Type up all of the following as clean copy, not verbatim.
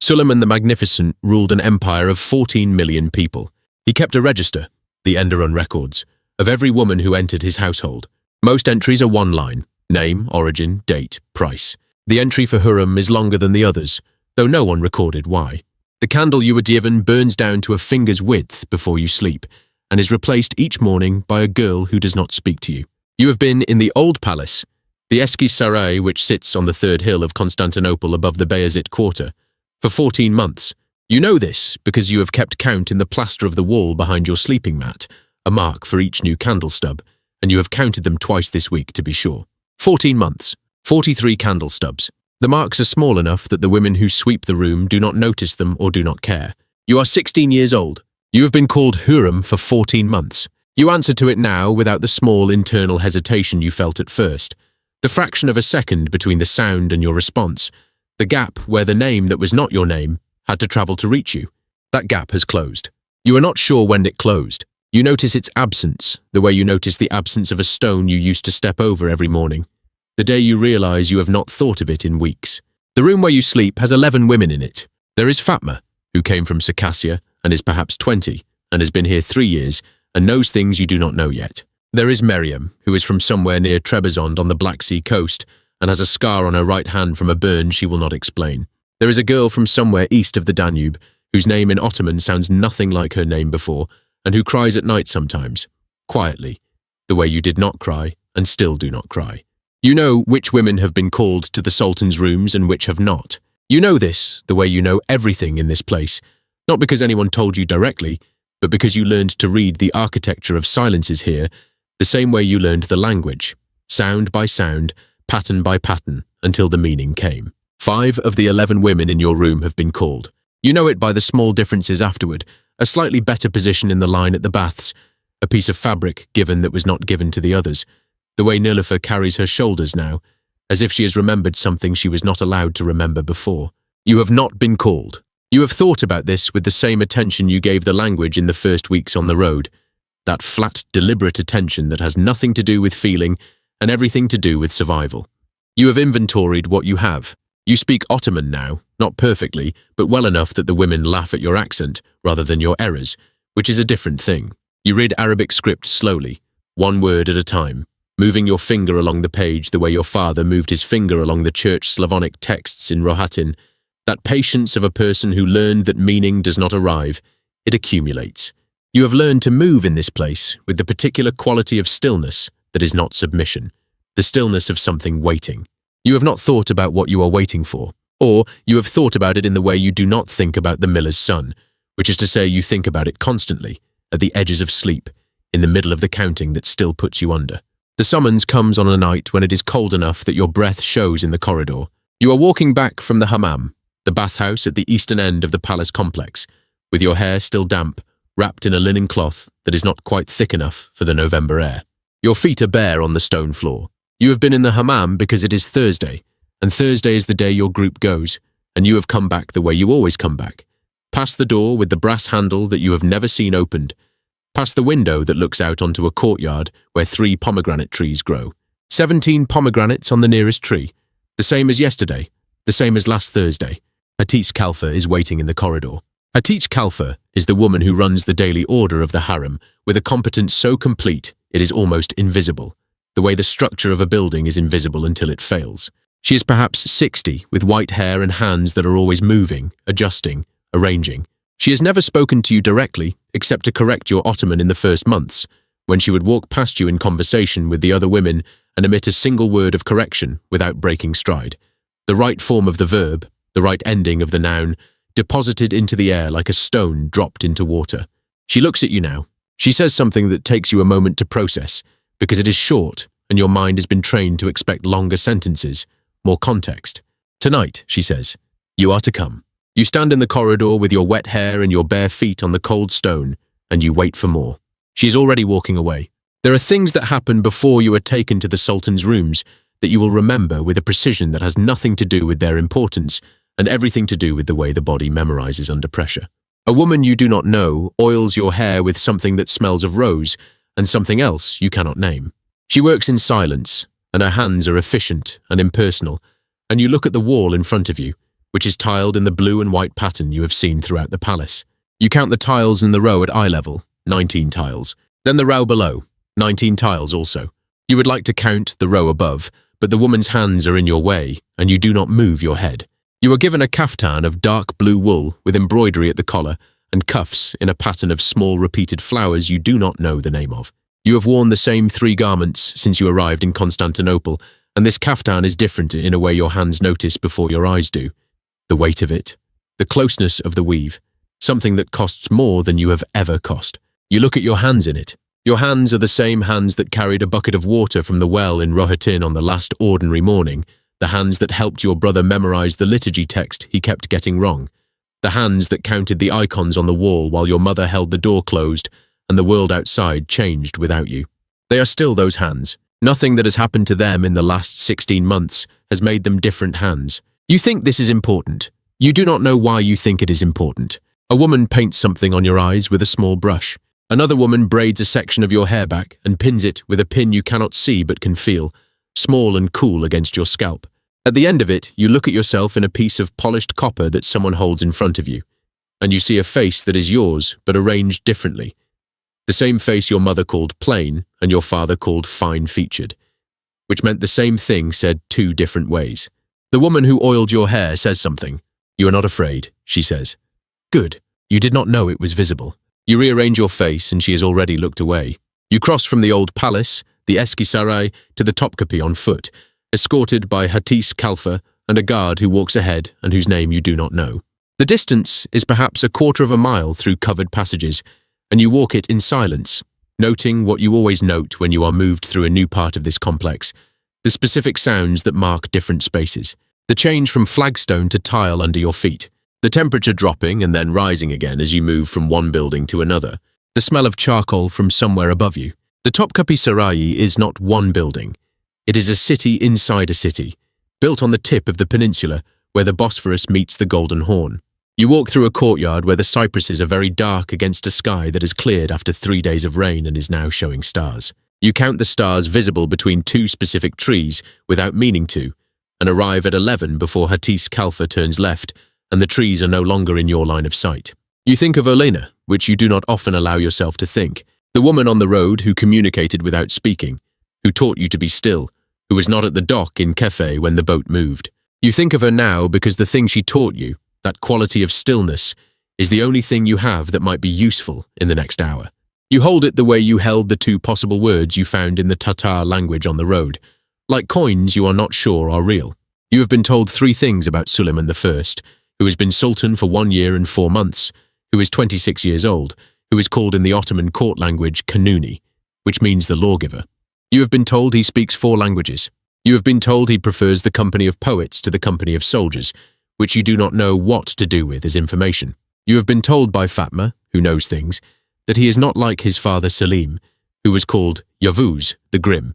Suleiman the Magnificent ruled an empire of 14 million people. He kept a register, the Enderun records, of every woman who entered his household. Most entries are one line: name, origin, date, price. The entry for Hürrem is longer than the others, though no one recorded why. The candle you were given burns down to a finger's width before you sleep, and is replaced each morning by a girl who does not speak to you. You have been in the old palace, the Eski Saray, which sits on the third hill of Constantinople above the Bayezid quarter, for 14 months. You know this because you have kept count in the plaster of the wall behind your sleeping mat, a mark for each new candle stub, and you have counted them twice this week to be sure. 14 months, 43 candle stubs. The marks are small enough that the women who sweep the room do not notice them or do not care. You are 16 years old. You have been called Hürrem for 14 months. You answer to it now without the small internal hesitation you felt at first. The fraction of a second between the sound and your response, the gap where the name that was not your name had to travel to reach you. That gap has closed. You are not sure when it closed. You notice its absence, the way you notice the absence of a stone you used to step over every morning. The day you realize you have not thought of it in weeks. The room where you sleep has 11 women in it. There is Fatma, who came from Circassia and is perhaps 20, and has been here 3 years, and knows things you do not know yet. There is Miriam, who is from somewhere near Trebizond on the Black Sea coast, and has a scar on her right hand from a burn she will not explain. There is a girl from somewhere east of the Danube, whose name in Ottoman sounds nothing like her name before, and who cries at night sometimes, quietly, the way you did not cry and still do not cry. You know which women have been called to the Sultan's rooms and which have not. You know this the way you know everything in this place, not because anyone told you directly, but because you learned to read the architecture of silences here, the same way you learned the language, sound by sound, pattern by pattern, until the meaning came. 5 of the 11 women in your room have been called. You know it by the small differences afterward, a slightly better position in the line at the baths, a piece of fabric given that was not given to the others, the way Nilüfer carries her shoulders now, as if she has remembered something she was not allowed to remember before. You have not been called. You have thought about this with the same attention you gave the language in the first weeks on the road, that flat, deliberate attention that has nothing to do with feeling and everything to do with survival. You have inventoried what you have. You speak Ottoman now, not perfectly, but well enough that the women laugh at your accent rather than your errors, which is a different thing. You read Arabic script slowly, one word at a time, moving your finger along the page the way your father moved his finger along the church Slavonic texts in Rohatyn. That patience of a person who learned that meaning does not arrive, it accumulates. You have learned to move in this place with the particular quality of stillness that is not submission, the stillness of something waiting. You have not thought about what you are waiting for, or you have thought about it in the way you do not think about the miller's son, which is to say you think about it constantly, at the edges of sleep, in the middle of the counting that still puts you under. The summons comes on a night when it is cold enough that your breath shows in the corridor. You are walking back from the hammam, the bathhouse at the eastern end of the palace complex, with your hair still damp, wrapped in a linen cloth that is not quite thick enough for the November air. Your feet are bare on the stone floor. You have been in the hammam because it is Thursday, and Thursday is the day your group goes, and you have come back the way you always come back. Past the door with the brass handle that you have never seen opened, past the window that looks out onto a courtyard where 3 pomegranate trees grow. 17 pomegranates on the nearest tree, the same as yesterday, the same as last Thursday. Hatice Kalfa is waiting in the corridor. Hatice Kalfa is the woman who runs the daily order of the harem with a competence so complete it is almost invisible, the way the structure of a building is invisible until it fails. She is perhaps 60, with white hair and hands that are always moving, adjusting, arranging. She has never spoken to you directly, except to correct your Ottoman in the first months, when she would walk past you in conversation with the other women and emit a single word of correction without breaking stride. The right form of the verb, the right ending of the noun, deposited into the air like a stone dropped into water. She looks at you now. She says something that takes you a moment to process, because it is short and your mind has been trained to expect longer sentences, more context. Tonight, she says, you are to come. You stand in the corridor with your wet hair and your bare feet on the cold stone, and you wait for more. She is already walking away. There are things that happen before you are taken to the Sultan's rooms that you will remember with a precision that has nothing to do with their importance and everything to do with the way the body memorizes under pressure. A woman you do not know oils your hair with something that smells of rose and something else you cannot name. She works in silence, and her hands are efficient and impersonal, and you look at the wall in front of you, which is tiled in the blue and white pattern you have seen throughout the palace. You count the tiles in the row at eye level, 19 tiles. Then the row below, 19 tiles also. You would like to count the row above, but the woman's hands are in your way, and you do not move your head. You are given a kaftan of dark blue wool with embroidery at the collar and cuffs in a pattern of small repeated flowers you do not know the name of. You have worn the same 3 garments since you arrived in Constantinople, and this kaftan is different in a way your hands notice before your eyes do. The weight of it, the closeness of the weave, something that costs more than you have ever cost. You look at your hands in it. Your hands are the same hands that carried a bucket of water from the well in Rothenian on the last ordinary morning, the hands that helped your brother memorize the liturgy text he kept getting wrong, the hands that counted the icons on the wall while your mother held the door closed and the world outside changed without you. They are still those hands. Nothing that has happened to them in the last 16 months has made them different hands. You think this is important. You do not know why you think it is important. A woman paints something on your eyes with a small brush. Another woman braids a section of your hair back and pins it with a pin you cannot see but can feel, small and cool against your scalp. At the end of it, you look at yourself in a piece of polished copper that someone holds in front of you, and you see a face that is yours but arranged differently. The same face your mother called plain and your father called fine-featured, which meant the same thing said 2 different ways. The woman who oiled your hair says something. You are not afraid, she says. Good. You did not know it was visible. You rearrange your face and she has already looked away. You cross from the old palace, the Eski Saray, to the Topkapi on foot, escorted by Hatice Kalfa and a guard who walks ahead and whose name you do not know. The distance is perhaps a quarter of a mile through covered passages, and you walk it in silence, noting what you always note when you are moved through a new part of this complex, the specific sounds that mark different spaces, the change from flagstone to tile under your feet, the temperature dropping and then rising again as you move from one building to another, the smell of charcoal from somewhere above you. The Topkapi Saray is not one building. It is a city inside a city, built on the tip of the peninsula where the Bosphorus meets the Golden Horn. You walk through a courtyard where the cypresses are very dark against a sky that has cleared after 3 days of rain and is now showing stars. You count the stars visible between 2 specific trees without meaning to, and arrive at 11 before Hatice Kalfa turns left and the trees are no longer in your line of sight. You think of Olena, which you do not often allow yourself to think, the woman on the road who communicated without speaking, who taught you to be still, who was not at the dock in Kefe when the boat moved. You think of her now because the thing she taught you, that quality of stillness, is the only thing you have that might be useful in the next hour. You hold it the way you held the 2 possible words you found in the Tatar language on the road, like coins you are not sure are real. You have been told 3 things about Suleiman I, who has been Sultan for 1 year and 4 months, who is 26 years old, who is called in the Ottoman court language Kanuni, which means the lawgiver. You have been told he speaks 4 languages. You have been told he prefers the company of poets to the company of soldiers, which you do not know what to do with as information. You have been told by Fatma, who knows things, that he is not like his father Selim, who was called Yavuz, the Grim,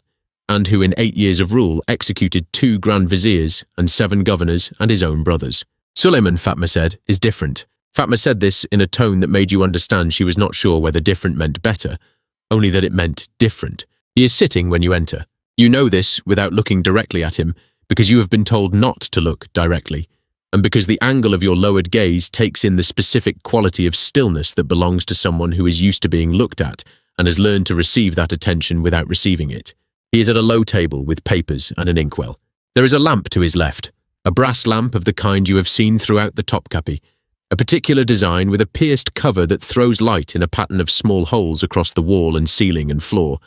and who in 8 years of rule executed 2 grand viziers and 7 governors and his own brothers. Suleiman, Fatma said, is different. Fatma said this in a tone that made you understand she was not sure whether different meant better, only that it meant different. He is sitting when you enter. You know this without looking directly at him, because you have been told not to look directly, and because the angle of your lowered gaze takes in the specific quality of stillness that belongs to someone who is used to being looked at and has learned to receive that attention without receiving it. He is at a low table with papers and an inkwell. There is a lamp to his left, a brass lamp of the kind you have seen throughout the Topkapi, a particular design with a pierced cover that throws light in a pattern of small holes across the wall and ceiling and floor,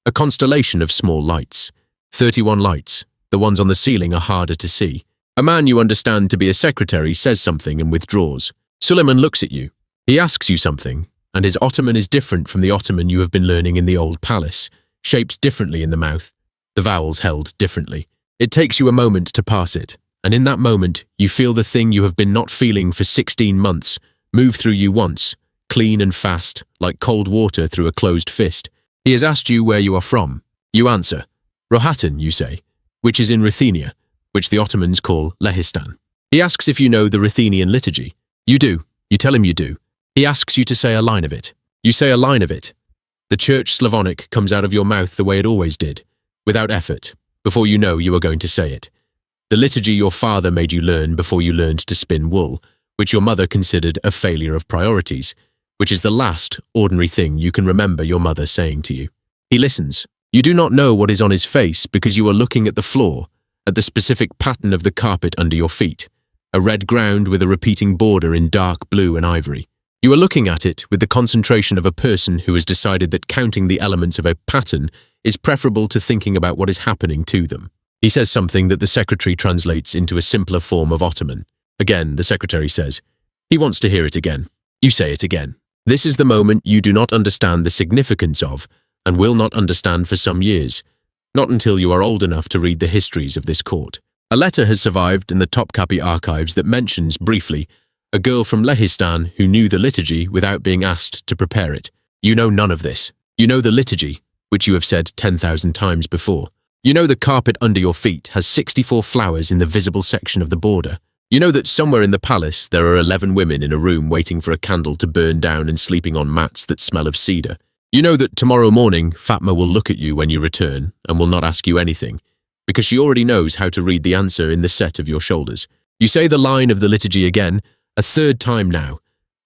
a constellation of small lights. 31 lights. The ones on the ceiling are harder to see. A man you understand to be a secretary says something and withdraws. Suleiman looks at you. He asks you something, and his Ottoman is different from the Ottoman you have been learning in the old palace, shaped differently in the mouth, the vowels held differently. It takes you a moment to pass it, and in that moment you feel the thing you have been not feeling for 16 months move through you once, clean and fast, like cold water through a closed fist. He has asked you where you are from. You answer. Rohatan, you say, which is in Ruthenia, which the Ottomans call Lehistan. He asks if you know the Ruthenian liturgy. You do. You tell him you do. He asks you to say a line of it. You say a line of it. The Church Slavonic comes out of your mouth the way it always did, without effort, before you know you are going to say it. The liturgy your father made you learn before you learned to spin wool, which your mother considered a failure of priorities, which is the last ordinary thing you can remember your mother saying to you. He listens. You do not know what is on his face because you are looking at the floor, at the specific pattern of the carpet under your feet, a red ground with a repeating border in dark blue and ivory. You are looking at it with the concentration of a person who has decided that counting the elements of a pattern is preferable to thinking about what is happening to them. He says something that the secretary translates into a simpler form of Ottoman. Again, the secretary says, he wants to hear it again. You say it again. This is the moment you do not understand the significance of and will not understand for some years, not until you are old enough to read the histories of this court. A letter has survived in the Topkapi archives that mentions, briefly, a girl from Lehistan who knew the liturgy without being asked to prepare it. You know none of this. You know the liturgy, which you have said 10,000 times before. You know the carpet under your feet has 64 flowers in the visible section of the border. You know that somewhere in the palace there are 11 women in a room waiting for a candle to burn down and sleeping on mats that smell of cedar. You know that tomorrow morning Fatma will look at you when you return and will not ask you anything, because she already knows how to read the answer in the set of your shoulders. You say the line of the liturgy again, a third time now,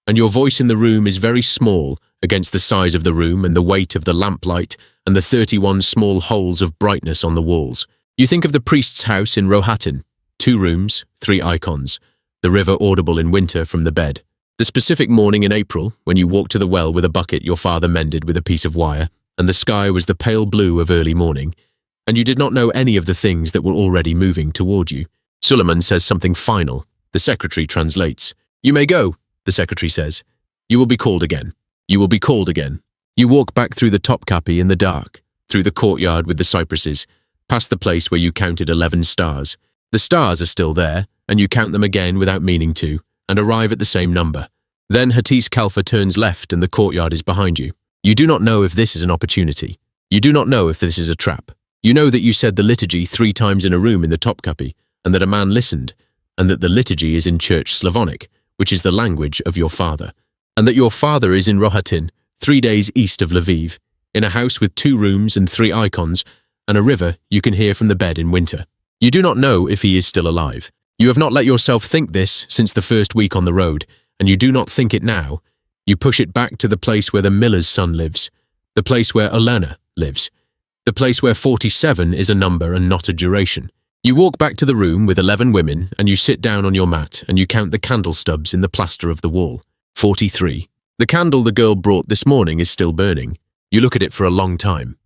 and your voice in the room is very small against the size of the room and the weight of the lamplight and the 31 small holes of brightness on the walls. You think of the priest's house in Rohatyn, 2 rooms, 3 icons, the river audible in winter from the bed. The specific morning in April, when you walked to the well with a bucket your father mended with a piece of wire, and the sky was the pale blue of early morning, and you did not know any of the things that were already moving toward you. Suleiman says something final. The secretary translates. You may go, the secretary says. You will be called again. You will be called again. You walk back through the Topkapi in the dark, through the courtyard with the cypresses, past the place where you counted 11 stars. The stars are still there, and you count them again without meaning to, and arrive at the same number. Then Hatice Kalfa turns left and the courtyard is behind you. You do not know if this is an opportunity. You do not know if this is a trap. You know that you said the liturgy 3 times in a room in the Topkapi, and that a man listened, and that the liturgy is in Church Slavonic, which is the language of your father, and that your father is in Rohatyn, 3 days east of Lviv, in a house with 2 rooms and 3 icons, and a river you can hear from the bed in winter. You do not know if he is still alive. You have not let yourself think this since the first week on the road, and you do not think it now. You push it back to the place where the miller's son lives, the place where Olena lives, the place where 47 is a number and not a duration. You walk back to the room with 11 women, and you sit down on your mat, and you count the candle stubs in the plaster of the wall. 43. The candle the girl brought this morning is still burning. You look at it for a long time.